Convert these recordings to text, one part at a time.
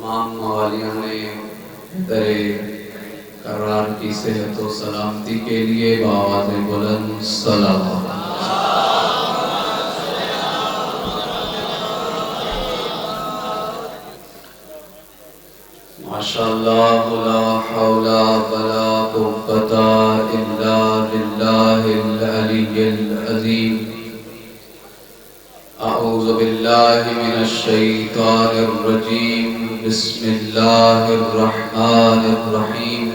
تمام موالیوں نے در کرار کی صحت و سلامتی کے لیے بآواز بلند صلوات۔ ماشاءاللہ لا حول ولا قوة الا باللہ العلی العظیم۔ اعوذ باللہ من الشیطان الرجیم، بسم اللہ الرحمن الرحیم۔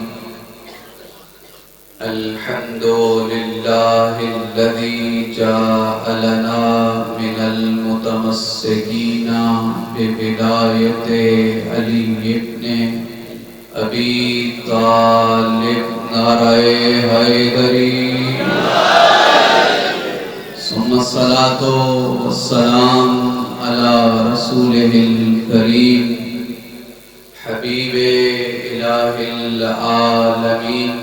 الحمد للہ الذی جعلنا من المتمسکین بولایت علی ابن ابی طالب، نعرہ حیدری، ثم الصلاة والسلام علی رسولہ الکریم، حبیب الہ العالمین،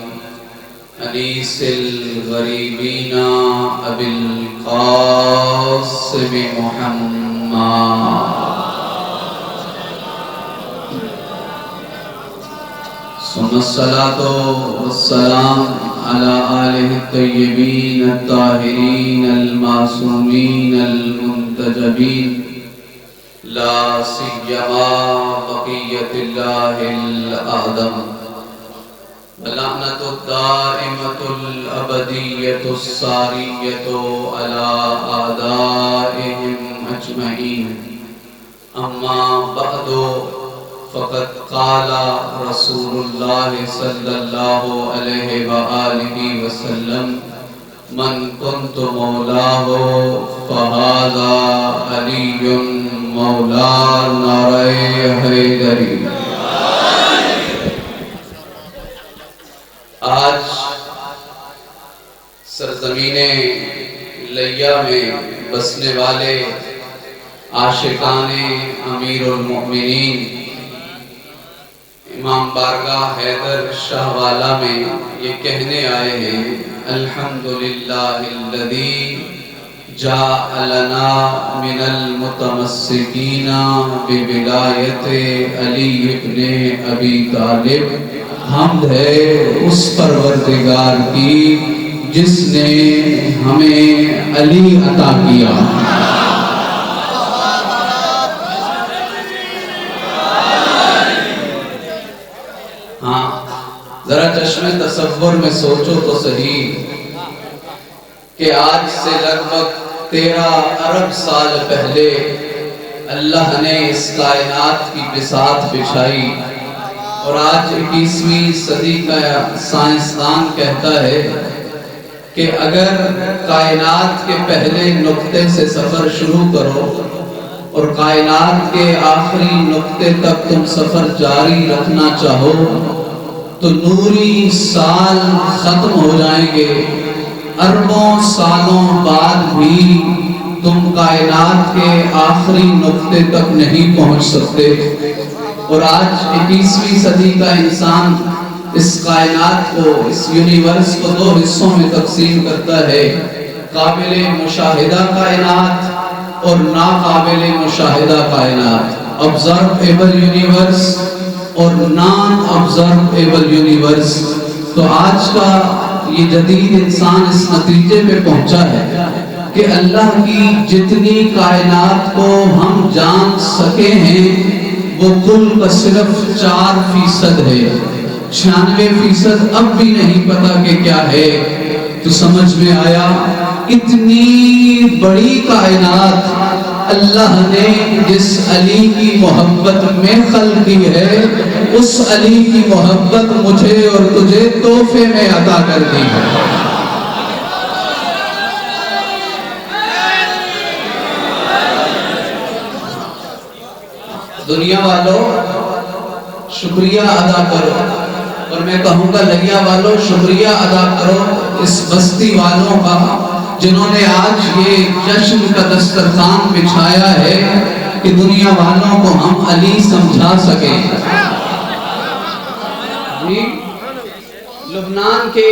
انیس الغریبین، ابی القاسم محمد، ثم الصلاة والسلام على آلہ الطیبین الطاہرین المعصومین المنتجبین، لا سیما بقیت اللہ الأعظم، ولعنة الدائمة الأبدية الساریة على أعدائهم أجمعين۔ أما بعد، فقد قال رسول اللہ صلی اللہ علیہ وآلہ وسلم: من كنت مولاه فهذا علی مولا، نعرہ حیدری۔ آج سرزمین لیا میں بسنے والے عاشقان امیر المؤمنین امام بارگاہ حیدر شاہ والا میں یہ کہنے آئے ہیں: الحمدللہ الذی جعلنا من المتمسکین بولایت علی ابن ابی طالب۔ حمد ہے اس پروردگار کی جس نے ہمیں علی عطا کیا۔ ذرا چشم تصور میں سوچو تو صحیح کہ آج سے لگ بھگ 13 ارب سال پہلے اللہ نے اس کائنات کی بساط بچھائی، اور آج 21ویں صدی کا سائنسدان کہتا ہے کہ اگر کائنات کے پہلے نقطے سے سفر شروع کرو اور کائنات کے آخری نقطے تک تم سفر جاری رکھنا چاہو تو نوری سال ختم ہو جائیں گے، اربوں سالوں بعد بھی تم کائنات کے آخری نقطے تک نہیں پہنچ سکتے۔ اور آج 21ویں صدی کا انسان اس کائنات کو، اس یونیورس کو 2 حصوں میں تقسیم کرتا ہے: قابل مشاہدہ کائنات اور ناقابل مشاہدہ کائنات، observable یونیورس اور نان observable یونیورس۔ تو آج کا یہ جدید انسان اس نتیجے پہ پہنچا ہے کہ اللہ کی جتنی کائنات کو ہم جان سکے ہیں وہ کل کا صرف 4% ہے، 96% اب بھی نہیں پتا کہ کیا ہے۔ تو سمجھ میں آیا اتنی بڑی کائنات اللہ نے جس علی کی محبت میں خلق کی ہے، اس علی کی محبت مجھے اور تجھے تحفے میں عطا کر دی ہے۔ دنیا والوں شکریہ ادا کرو، اور میں کہوں گا لیا والوں شکریہ ادا کرو اس بستی والوں کا جنہوں نے آج یہ جشن کا دسترخوان بچھایا ہے کہ دنیا والوں کو ہم علی سمجھا سکیں۔ لبنان کے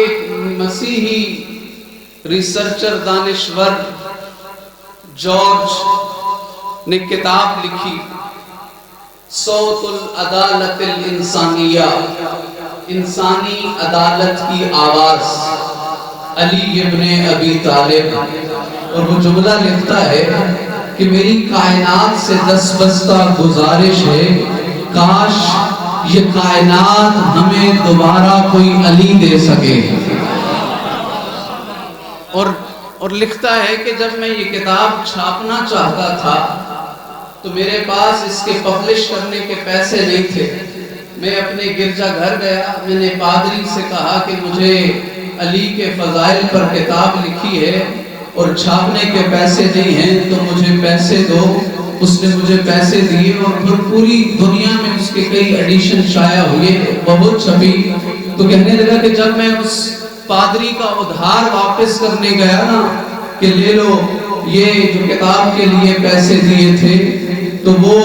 مسیحی ریسرچر دانشور جارج نے کتاب لکھی صوت العدالت الانسانیہ، انسانی عدالت کی آواز، علی ابن ابی طالب. اور وہ جملہ لکھتا ہے کہ میری کائنات سے دستبستہ گزارش ہے، کاش یہ کائنات ہمیں دوبارہ کوئی علی دے سکے. اور لکھتا ہے کہ جب میں یہ کتاب چھاپنا چاہتا تھا تو میرے پاس اس کے پبلش کرنے کے پیسے نہیں تھے. میں اپنے گرجا گھر گیا، میں نے پادری سے کہا کہ مجھے علی کے فضائل پر کتاب لکھی ہے اور چھاپنے کے پیسے نہیں ہیں تو مجھے پیسے دو. اس نے مجھے پیسے دیے اور پھر پوری دنیا میں اس کے کئی ایڈیشن شائع ہوئے، بہت چھپی. تو کہنے لگا کہ جب میں اس پادری کا ادھار واپس کرنے گیا نا کہ لے لو یہ جو کتاب کے لیے پیسے دیے تھے، تو وہ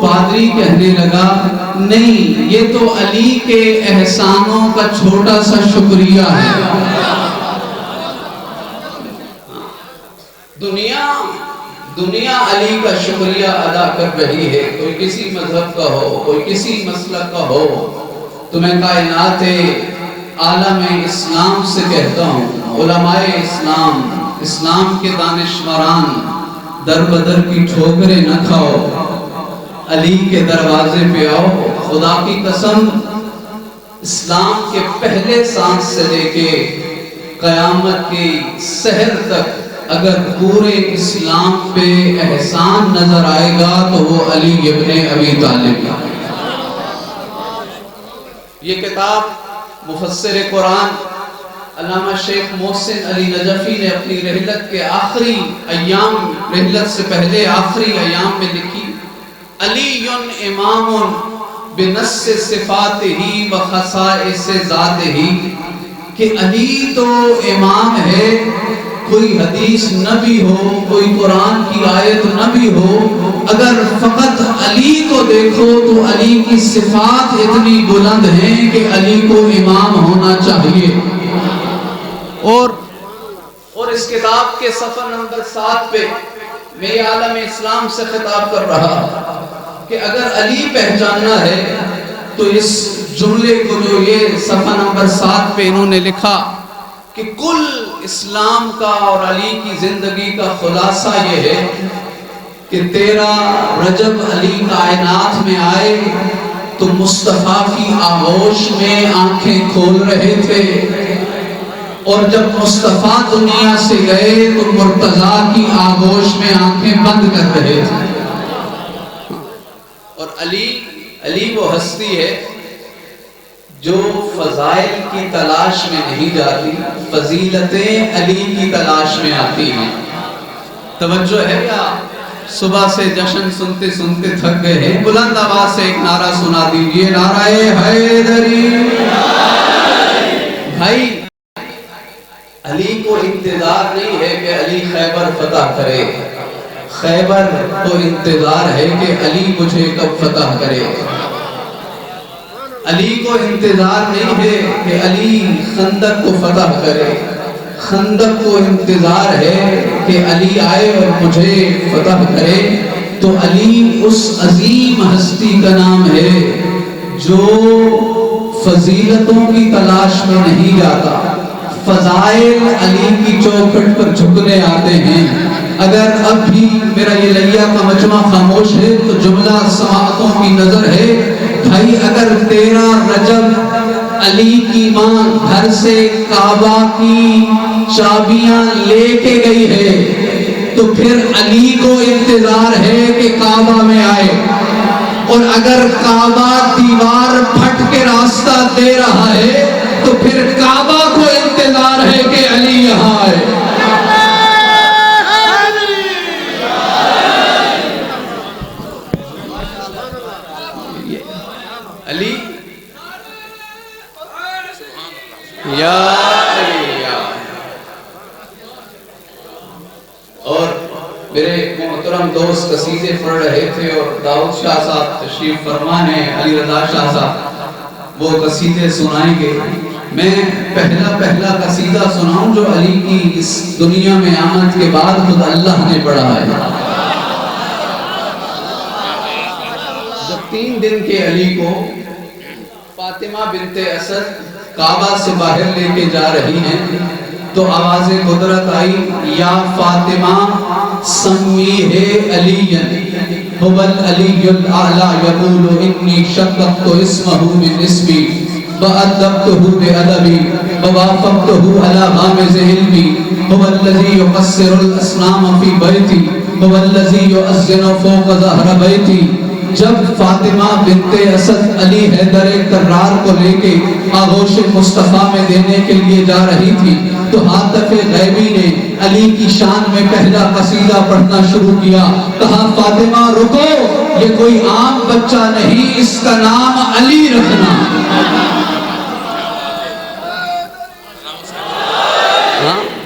پادری کہنے لگا نہیں، یہ تو علی کے احسانوں کا چھوٹا سا شکریہ ہے. دنیا علی کا شکریہ ادا کر رہی ہے. کوئی کسی مذہب کا ہو، کوئی کسی مسلک کا ہو. تو میں کائنات عالم اسلام سے کہتا ہوں، علماء اسلام، اسلام کے دانشوران، در بدر کی ٹھوکریں نہ کھاؤ، علی کے دروازے پہ آؤ. خدا کی قسم، اسلام کے پہلے سانس سے لے کے قیامت کی سحر تک اگر پورے اسلام پہ احسان نظر آئے گا تو وہ علی ابن ابی طالب. یہ کتاب مفسر قرآن علامہ شیخ محسن علی نجفی نے اپنی رحلت کے آخری ایام، رحلت سے پہلے آخری ایام میں لکھی. علی امام بنص صفاتہ و خصائص ذاتہ، کہ علی تو امام ہے. کوئی حدیث نہ بھی ہو، کوئی قرآن کی آیت نہ بھی ہو، اگر فقط علی کو دیکھو تو علی کی صفات اتنی بلند ہیں کہ علی کو امام ہونا چاہیے. اور اس کتاب کے صفحہ نمبر 7 پہ میں یہ عالم اسلام سے خطاب کر رہا کہ اگر علی پہچاننا ہے تو اس جملے کو جو یہ صفحہ نمبر 7 پہ انہوں نے لکھا کہ کل اسلام کا اور علی کی زندگی کا خلاصہ یہ ہے کہ 13 رجب علی کائنات میں آئے تو مصطفیٰ کی آغوش میں آنکھیں کھول رہے تھے، اور جب مصطفیٰ دنیا سے گئے تو مرتضیٰ کی آغوش میں آنکھیں بند کر رہے تھے. اور علی وہ ہستی ہے جو فضائل کی تلاش میں نہیں جاتی، فضیلتیں علی کی تلاش میں آتی ہیں. توجہ ہے یا صبح سے جشن سنتے سنتے تھک گئے ہیں؟ بلند آواز سے ایک نعرہ سنا دیجئے، نعرہ حیدری. بھائی علی کو انتظار نہیں ہے کہ علی خیبر فتح کرے، خیبر کو انتظار ہے کہ علی مجھے کب فتح کرے. علی کو انتظار نہیں ہے کہ علی خندق کو فتح کرے، خندق کو انتظار ہے کہ علی آئے اور مجھے فتح کرے. تو علی اس عظیم ہستی کا نام ہے جو فضیلتوں کی تلاش میں نہیں جاتا، فضائل علی کی چوکھٹ پر جھکنے آتے ہیں. اگر اب بھی میرا یہ لیا کا مجمع خاموش ہے تو جملہ سماعتوں کی نظر ہے. بھائی اگر 13 رجب علی کی ماں گھر سے کعبہ کی چابیاں لے کے گئی ہے تو پھر علی کو انتظار ہے کہ کعبہ میں آئے. اور اگر کعبہ دیوار پھٹ کے راستہ دے رہا ہے تو پھر کعبہ کو انتظار ہے کہ علی یہاں آئے. علی یا علی یا. اور میرے محترم دوست قصیدے پڑھ رہے تھے اور داؤد شاہ صاحب تشریف فرما ہیں، علی رضا شاہ صاحب وہ قصیدے سنائیں گے. میں پہلا قصیدہ سناؤں جو علی کی اس دنیا میں آمد کے بعد خود اللہ نے پڑھا ہے. 3 دن کے علی کو فاطمہ بنت اسد کعبہ سے باہر لے کے جا رہی ہیں تو آواز قدرت آئی، یا فاطمہ سمیہ علی هو العلی الاعلی یقول انی شققت اسمہ من اسمی وأدبته بأدبی ووافقته على غامز علمی هو الذی یقصر الاسنام فی بیتی هو الذی یؤذن فوق ظہر بیتی۔ جب فاطمہ بنت اسد علی حیدر کرار کو لے کے آغوش مصطفیٰ میں دینے کے لیے جا رہی تھی تو ہاتف غیبی نے علی کی شان میں پہلا قصیدہ پڑھنا شروع کیا، کہا فاطمہ رکو، یہ کوئی عام بچہ نہیں، اس کا نام علی رکھنا۔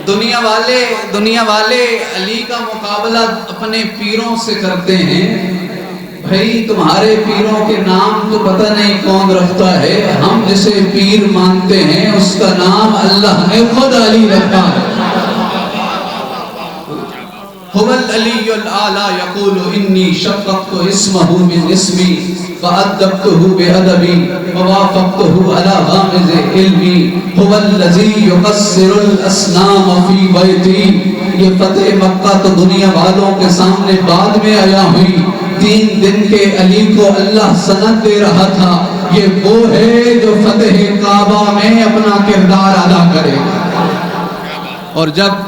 دنیا والے علی کا مقابلہ اپنے پیروں سے کرتے ہیں۔ بھائی تمہارے پیروں کے نام تو پتہ نہیں کون رکھتا ہے، ہم جسے پیر مانتے ہیں اس کا نام اللہ نے خود علی رکھا ہے۔ هو العلی الاعلی یقول انی شققت اسمہ من اسمی فأدبته بأدبی ووافقته على غامز علمی هو الذی یقصر الاسنام فی بیتی۔ یہ فتح مکہ تو دنیا والوں کے سامنے بعد میں آیا ہوئی، 3 دن کے علی کو اللہ سند دے رہا تھا، یہ وہ ہے جو فتح کعبہ میں اپنا کردار ادا کرے گا۔ اور جب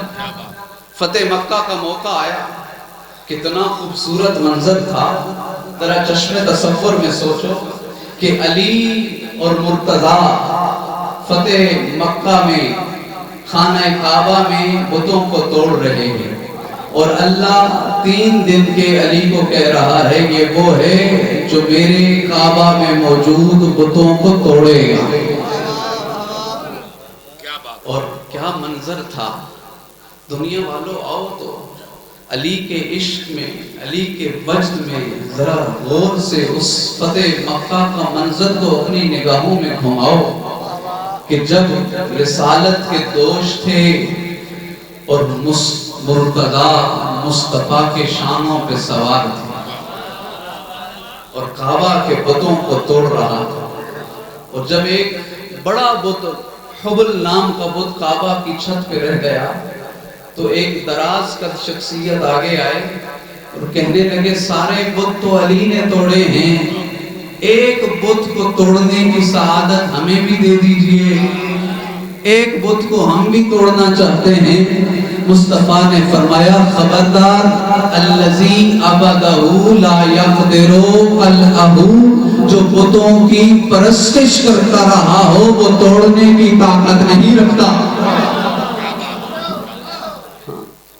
فتح مکہ کا موقع آیا، کتنا خوبصورت منظر تھا، ذرا چشم تصور میں سوچو کہ علی اور مرتضیٰ فتح مکہ میں خانہ کعبہ میں بتوں کو توڑ رہے ہیں، اور اللہ 3 دن کے علی کو کہہ رہا ہے یہ وہ ہے جو میرے کعبہ میں موجود بتوں کو توڑے گا۔ اور کیا منظر تھا۔ دنیا والوں آؤ تو علی کے عشق میں، علی کے وجد میں ذرا غور سے اس فتح مکہ کا منظر تو اپنی نگاہوں میں گھماؤ کہ جب رسالت کے دوش تھے اور مرتضیٰ مصطفیٰ کے شانوں پہ سوار تھے اور کعبہ کے بتوں کو توڑ رہا تھا، اور جب ایک بڑا بت حبل نام کا بت کعبہ کی چھت پہ رہ گیا تو ایک دراز قد شخصیت آگے آئے اور کہنے لگے سارے بت تو علی نے توڑے ہیں، ایک بت کو توڑنے کی سعادت ہمیں بھی دے دیجئے، ایک بت کو ہم بھی توڑنا چاہتے ہیں۔ مصطفیٰ نے فرمایا خبردار، الذی عبدہ لا یقدر قلعہ، جو بتوں کی پرستش کرتا رہا ہو وہ توڑنے کی طاقت نہیں رکھتا۔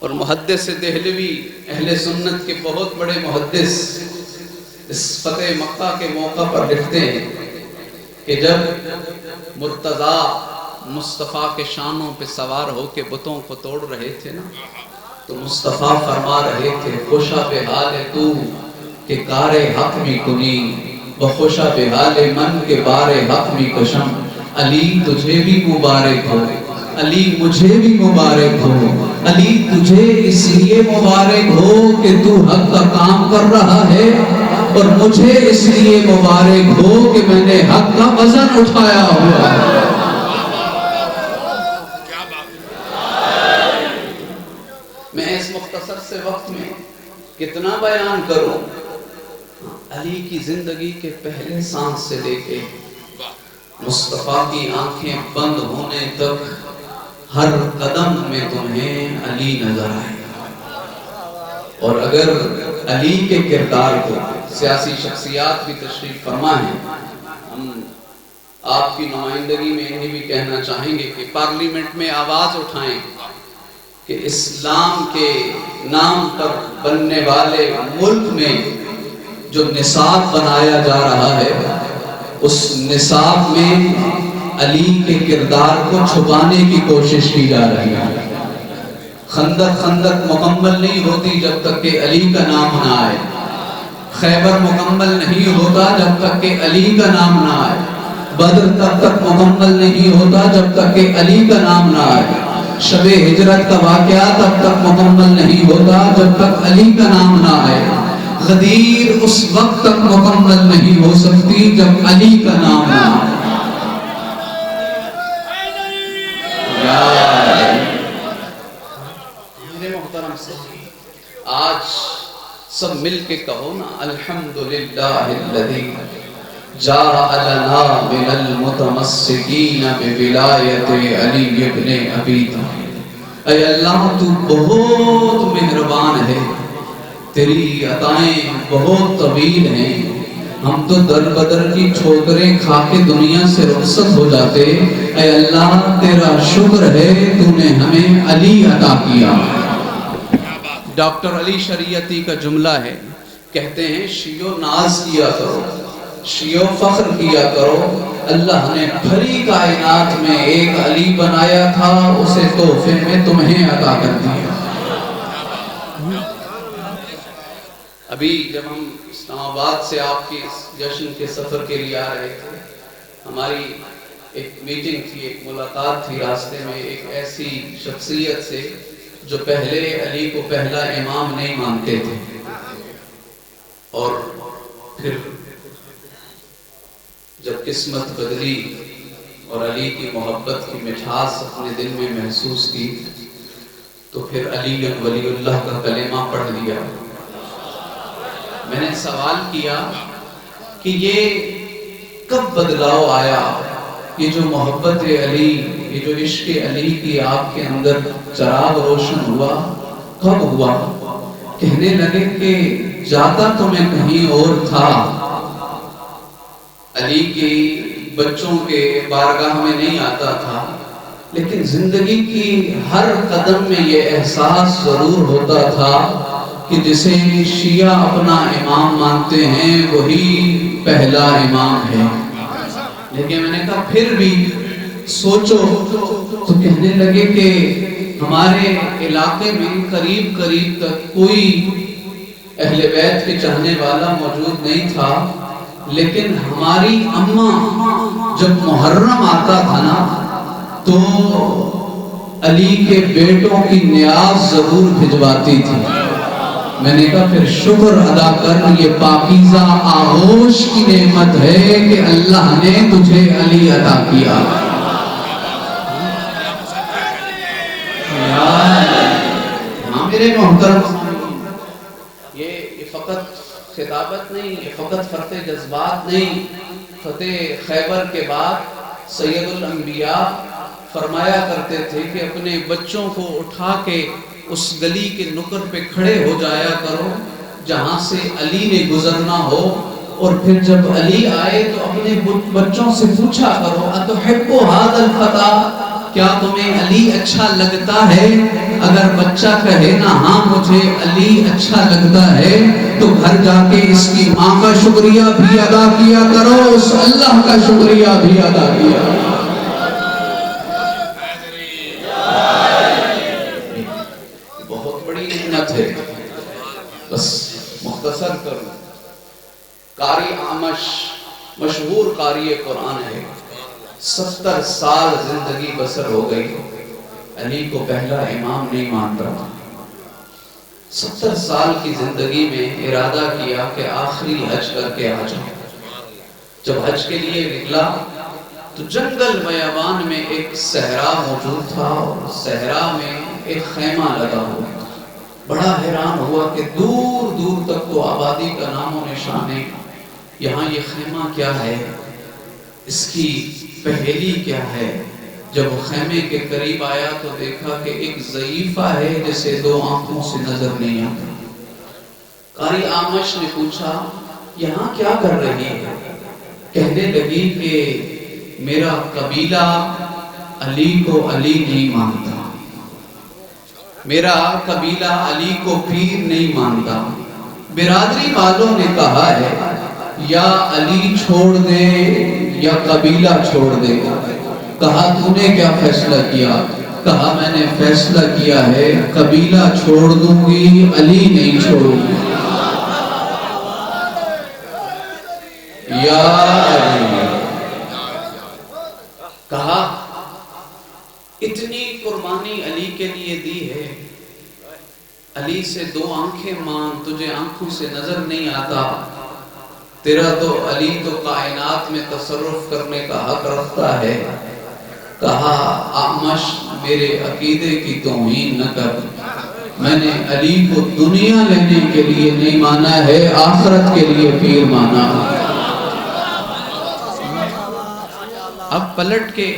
اور محدث دہلوی اہل سنت کے بہت بڑے محدث اس فتح مکہ کے موقع پر لکھتے ہیں کہ جب مرتضیٰ مصطفیٰ کے شانوں پہ سوار ہو کے بتوں کو توڑ رہے تھے نا، تو مصطفیٰ فرما رہے تھے خوشا بے حال تو کہ کار حق می کنی بخوشا بے حال من کے بار حق می کشم۔ علی تجھے بھی مبارک ہو، علی مجھے بھی مبارک ہو، علی تجھے اس لیے مبارک ہو کہ تو حق کا کام کر رہا ہے، اور مجھے اس لیے مبارک ہو کہ میں نے حق کا وزن اٹھایا ہوا ہے۔ میں اس مختصر سے وقت میں کتنا بیان کروں۔ علی کی زندگی کے پہلے سانس سے لے کے مصطفیٰ کی آنکھیں بند ہونے تک ہر قدم میں تمہیں علی نظر آئے گا۔ اور اگر علی کے کردار کو سیاسی شخصیات بھی تشریف فرما ہیں، ہم آپ کی نمائندگی میں انہیں بھی کہنا چاہیں گے کہ پارلیمنٹ میں آواز اٹھائیں کہ اسلام کے نام پر بننے والے ملک میں جو نصاب بنایا جا رہا ہے اس نصاب میں علی کے کردار کو چھپانے کی کوشش کی جا رہی ہے۔ خندق مکمل نہیں ہوتی جب تک کہ علی کا نام نہ آئے، خیبر مکمل نہیں ہوتا جب تک کہ علی کا نام نہ آئے، بدر تک مکمل نہیں ہوتا جب تک کہ علی کا نام نہ آئے، شب ہجرت کا واقعہ تب تک مکمل نہیں ہوتا جب تک علی کا نام نہ آئے، غدیر اس وقت تک مکمل نہیں ہو سکتی جب علی کا نام نہ آج سب مل کے کہو نا الحمدللہ الذی جاء لنا من المتمسکین بولایت علی ابن ابی طالب۔ اے اللہ تو بہت مہربان ہے، تیری عطائیں بہت طویل ہیں، ہم تو در بدر کی ٹھوکریں کھا کے دنیا سے رخصت ہو جاتے، اے اللہ تیرا شکر ہے تو نے ہمیں علی عطا کیا۔ ڈاکٹر علی شریعتی کا جملہ ہے، کہتے ہیں شیعو ناز کیا کرو، شیعو فخر کیا کرو، اللہ نے بھری کائنات میں ایک علی بنایا تھا، اسے تحفے میں تمہیں عطا کر دیا۔ ابھی جب ہم اسلام آباد سے آپ کی جشن کے سفر کے لیے آ رہے تھے، ہماری ایک میٹنگ تھی، ایک ملاقات تھی راستے میں ایک ایسی شخصیت سے جو پہلے علی کو پہلا امام نہیں مانتے تھے، اور پھر جب قسمت بدلی اور علی کی محبت کی مٹھاس اپنے دل میں محسوس کی تو پھر علی ولی اللہ کا کلمہ پڑھ لیا۔ میں نے سوال کیا کہ یہ کب بدلاؤ آیا، یہ جو محبت علی، یہ جو عشق علی کی آپ کے اندر چراغ روشن ہوا، کب ہوا؟ کہنے لگے کہ جاتا تو میں کہیں اور تھا، علی کی بچوں کے بارگاہ میں نہیں آتا تھا، لیکن زندگی کی ہر قدم میں یہ احساس ضرور ہوتا تھا کہ جسے شیعہ اپنا امام مانتے ہیں وہی پہلا امام ہے۔ لیکن میں نے کہا پھر بھی سوچو، تو کہنے لگے کہ ہمارے علاقے میں قریب قریب تک کوئی اہل بیت کے چاہنے والا موجود نہیں تھا، لیکن ہماری اماں جب محرم آتا تھا نا تو علی کے بیٹوں کی نیاز ضرور بھجواتی تھی۔ میں نے کہا پھر شکر ادا کر، یہ پاکیزہ آغوش کی نعمت ہے کہ اللہ نے تجھے علی عطا کیا۔ ہاں میرے محترم، یہ فقط خطابت نہیں، یہ فقط فرق جذبات نہیں۔ فتح خیبر کے بعد سید الانبیاء فرمایا کرتے تھے کہ اپنے بچوں کو اٹھا کے اس گلی کے نکر پہ کھڑے ہو جایا کرو جہاں سے علی نے گزرنا ہو، اور پھر جب علی آئے تو اپنے بچوں سے پوچھا کرو اتحب ھذا الفتى، کیا تمہیں علی اچھا لگتا ہے؟ اگر بچہ کہے نا ہاں مجھے علی اچھا لگتا ہے تو گھر جا کے اس کی ماں کا شکریہ بھی ادا کیا کرو، اس اللہ کا شکریہ بھی ادا کیا کرو۔ بس مختصر کروں، قاری اعمش مشہور قاری قرآن ہے، 70 سال زندگی بسر ہو گئی، علی کو پہلا امام نہیں مانتا۔ 70 سال کی زندگی میں ارادہ کیا کہ آخری حج کر کے آ جاؤں۔ جب حج کے لیے نکلا تو جنگل بیابان میں ایک صحرا موجود تھا، اور صحرا میں ایک خیمہ لگا ہوا۔ بڑا حیران ہوا کہ دور دور تک تو آبادی کا نام و نشان ہے، یہاں یہ خیمہ کیا ہے، اس کی پہیلی کیا ہے؟ جب وہ خیمے کے قریب آیا تو دیکھا کہ ایک ضعیفہ ہے جسے 2 آنکھوں سے نظر نہیں آتا۔ قاری اعمش نے پوچھا یہاں کیا کر رہی ہے؟ کہنے لگی کہ میرا قبیلہ علی کو علی نہیں مانتا، میرا قبیلہ علی کو پیر نہیں مانتا۔ برادری والوں نے کہا ہے یا علی چھوڑ دے یا قبیلہ چھوڑ دے۔ کہا تو نے کیا فیصلہ کیا؟ کہا میں نے فیصلہ کیا ہے قبیلہ چھوڑ دوں گی، علی نہیں چھوڑوں گی۔ یا علی، کہا اتنی قربانی علی کے لیے دی ہے، علی سے دو آنکھیں مانگ، تجھے آنکھوں سے نظر نہیں آتا، تیرا تو علی تو کائنات میں تصرف کرنے کا حق رکھتا ہے۔ کہا اعمش میرے عقیدے کی توہین نہ کر، میں نے علی کو دنیا لینے کے لیے نہیں مانا ہے، آخرت کے لیے پیر مانا۔ اب پلٹ کے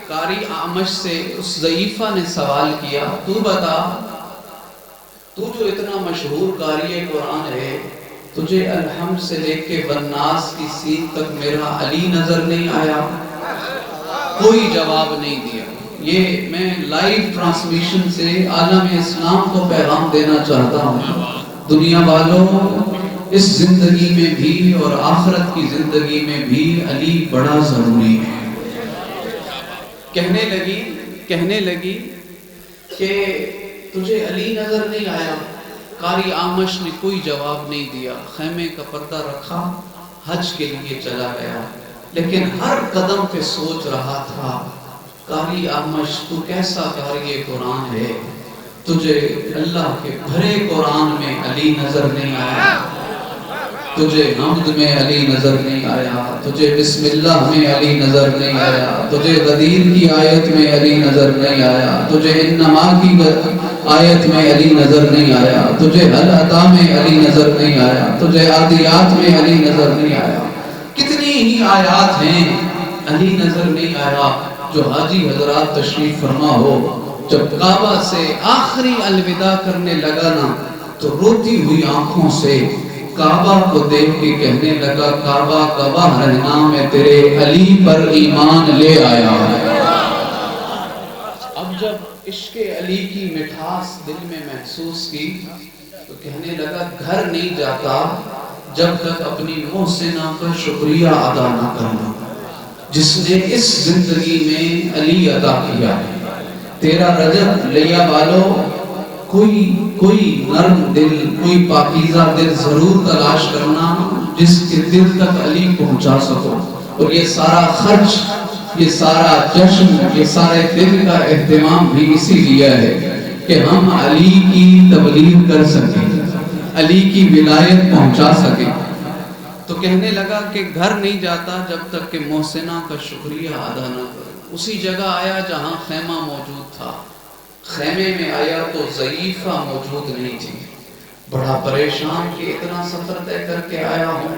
قاری اعمش سے اس ضعیفہ نے سوال کیا، تو بتا، تو جو اتنا مشہور قاری قرآن ہے، تجھے الحمد سے لے کے والناس کی سین تک میرا علی نظر نہیں آیا؟ کوئی جواب نہیں دیا۔ یہ میں لائیو ٹرانسمیشن سے عالم اسلام کو پیغام دینا چاہتا ہوں، دنیا والوں، اس زندگی میں بھی اور آخرت کی زندگی میں بھی علی بڑا ضروری ہے۔ کہنے لگی کہ تجھے علی نظر نہیں آیا؟ قاری اعمش نے کوئی جواب نہیں دیا، خیمے کا پردہ رکھا، حج کے لیے چلا گیا، لیکن ہر قدم پہ سوچ رہا تھا، قاری اعمش تو کیسا قاری قرآن ہے، تجھے اللہ کے بھرے قرآن میں علی نظر نہیں آیا، تجھے حمد میں علی نظر نہیں آیا، تجھے بسم اللہ میں علی نظر نہیں آیا، تجھے غدیر کی آیت میں علی نظر نہیں آیا، تجھے انما کی آیت میں علی نظر نہیں آیا، تجھے حل عطا میں علی نظر نہیں آیا، تجھے عادیات میں علی نظر نہیں آیا، کتنی ہی آیات ہیں علی نظر نہیں آیا۔ جو حاجی حضرات تشریف فرما ہو، جب کعبہ سے آخری الوداع کرنے لگا نا تو روتی ہوئی آنکھوں سے کعبہ کو دیکھ کے کہنے لگا، کعبہ گواہ رہنا میں تیرے علی پر ایمان لے آیا۔ اب جب عشق علی کی مٹھاس دل میں محسوس کی تو کہنے لگا، گھر نہیں جاتا جب تک اپنی محسنہ کا شکریہ ادا نہ کرنا، جس نے اس زندگی میں علی عطا کیا ہے۔ تیرا رجب لیا والو، کوئی نرم دل، کوئی پاکیزہ دل ضرور تلاش کرنا جس کے دل تک علی پہنچا سکو، اور یہ سارا خرچ، یہ سارا جشن، یہ سارے دل کا اہتمام بھی اسی لیے ہے کہ ہم علی کی تبلیغ کر سکیں، علی کی ولایت پہنچا سکیں۔ تو کہنے لگا کہ گھر نہیں جاتا جب تک کہ محسنہ کا شکریہ ادا نہ کروں۔ اسی جگہ آیا جہاں خیمہ موجود تھا، خیمے میں آیا تو ضعیفہ موجود نہیں تھی، بڑا پریشان کہ اتنا سفر طے کر کے آیا ہوں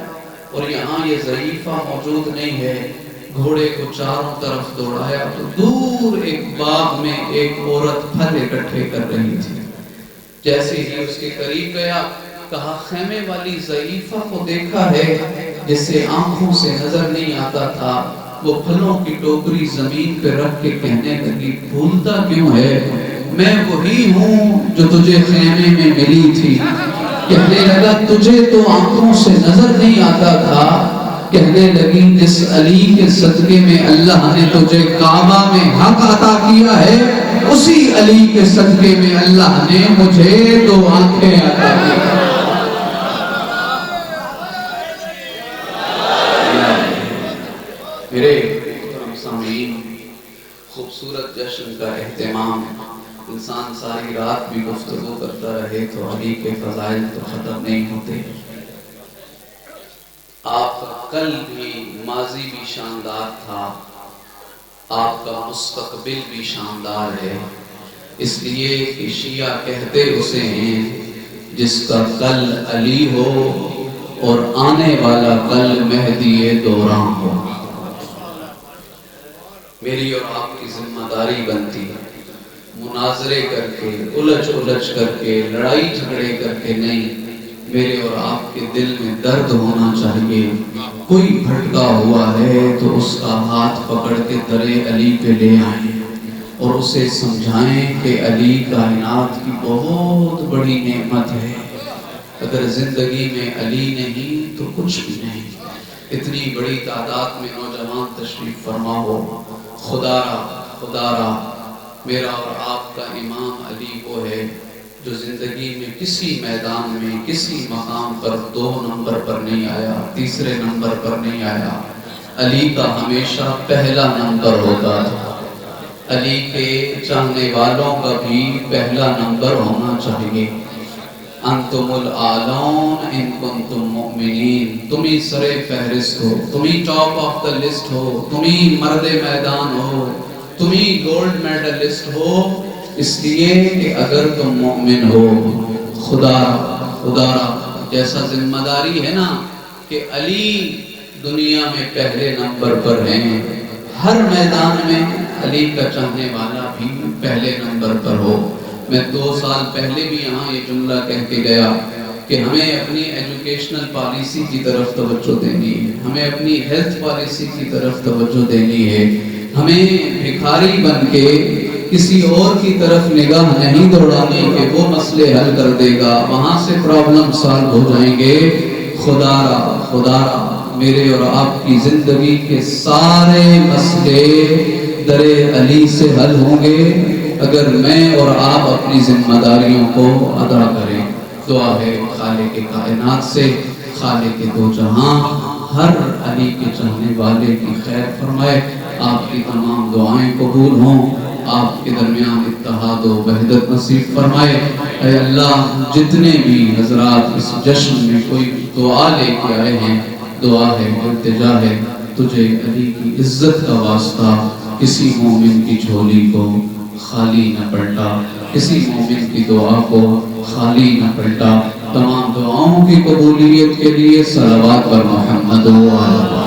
اور یہاں یہ ضعیفہ موجود نہیں ہے۔ گھوڑے کو چاروں طرف دوڑایا تو دور ایک باغ میں ایک عورت پھل اکٹھے کر رہی تھی۔ جیسے ہی اس کے قریب گیا، کہا خیمے والی ضعیفہ کو دیکھا ہے جسے آنکھوں سے نظر نہیں آتا تھا، وہ پھلوں کی ٹوکری زمین پہ رکھ کے کہنے لگی، بھولتا کیوں ہے، میں وہی ہوں جو تجھے خیمے میں ملی تھی۔ کہنے لگا تجھے تو آنکھوں سے نظر نہیں آتا تھا، کہنے لگی جس علی کے صدقے میں اللہ نے تجھے کعبہ میں حق عطا کیا ہے، اسی علی کے صدقے میں اللہ نے مجھے دو آنکھیں عطا کی۔ میرے محترم سامعین، خوبصورت جشن کا اہتمام، انسان ساری رات بھی گفتگو کرتا رہے تو علی کے فضائل تو ختم نہیں ہوتے۔ آپ کا کل بھی، ماضی بھی شاندار تھا، آپ کا مستقبل بھی شاندار ہے، اس لیے کہ شیعہ کہتے اسے ہیں جس کا کل علی ہو اور آنے والا کل مہدی دوران ہو۔ میری اور آپ کی ذمہ داری بنتی ہے مناظرے کر کے، الجھ کر کے، لڑائی جھگڑے کر کے نہیں، میرے اور آپ کے دل میں درد ہونا چاہیے۔ کوئی بھٹکا ہوا ہے تو اس کا ہاتھ پکڑ کے درے علی پہ لے آئیں اور اسے سمجھائیں کہ علی کائنات کی بہت بڑی نعمت ہے، اگر زندگی میں علی نہیں تو کچھ بھی نہیں۔ اتنی بڑی تعداد میں نوجوان تشریف فرما ہو، خدا را میرا اور آپ کا امام علی وہ ہے جو زندگی میں کسی میدان میں، کسی مقام پر 2 نمبر پر نہیں آیا، تیسرے نمبر پر نہیں آیا، علی کا ہمیشہ پہلا نمبر ہوتا تھا۔ علی کے چاہنے والوں کا بھی پہلا نمبر ہونا چاہیے۔ انتم الاعلون ان کنتم مؤمنین، تم ہی سر فہرست ہو، تم ہی ٹاپ آف دا لسٹ ہو، تم ہی مرد میدان ہو، تم ہی گولڈ میڈلسٹ ہو، اس لیے کہ اگر تم مومن ہو خدا جیسا ذمہ داری ہے نا کہ علی دنیا میں پہلے نمبر پر ہیں، ہر میدان میں علی کا چاہنے والا بھی پہلے نمبر پر ہو۔ میں 2 سال پہلے بھی یہاں یہ جملہ کہہ کے گیا کہ ہمیں اپنی ایجوکیشنل پالیسی کی طرف توجہ دینی ہے، ہمیں اپنی ہیلتھ پالیسی کی طرف توجہ دینی ہے، ہمیں بھکاری بن کے کسی اور کی طرف نگاہ نہیں دوڑانی کہ وہ مسئلے حل کر دے گا، وہاں سے پرابلم سالو ہو جائیں گے۔ خدا را میرے اور آپ کی زندگی کے سارے مسئلے در علی سے حل ہوں گے اگر میں اور آپ اپنی ذمہ داریوں کو ادا کریں۔ دعا ہے خالق کائنات سے، خالق دو جہاں ہر علی کے چاہنے والے کی خیر فرمائے، آپ کی تمام دعائیں قبول ہوں، آپ کے درمیان اتحاد و وحدت نصیب فرمائے۔ اے اللہ جتنے بھی حضرات اس جشن میں کوئی دعا لے کے آئے ہیں، دعا ہے، التجا ہے، تجھے علی کی عزت کا واسطہ کسی مومن کی جھولی کو خالی نہ پلٹا، کسی مومن کی دعا کو خالی نہ پلٹا۔ تمام دعاؤں کی قبولیت کے لیے صلوات پر محمد و آلہ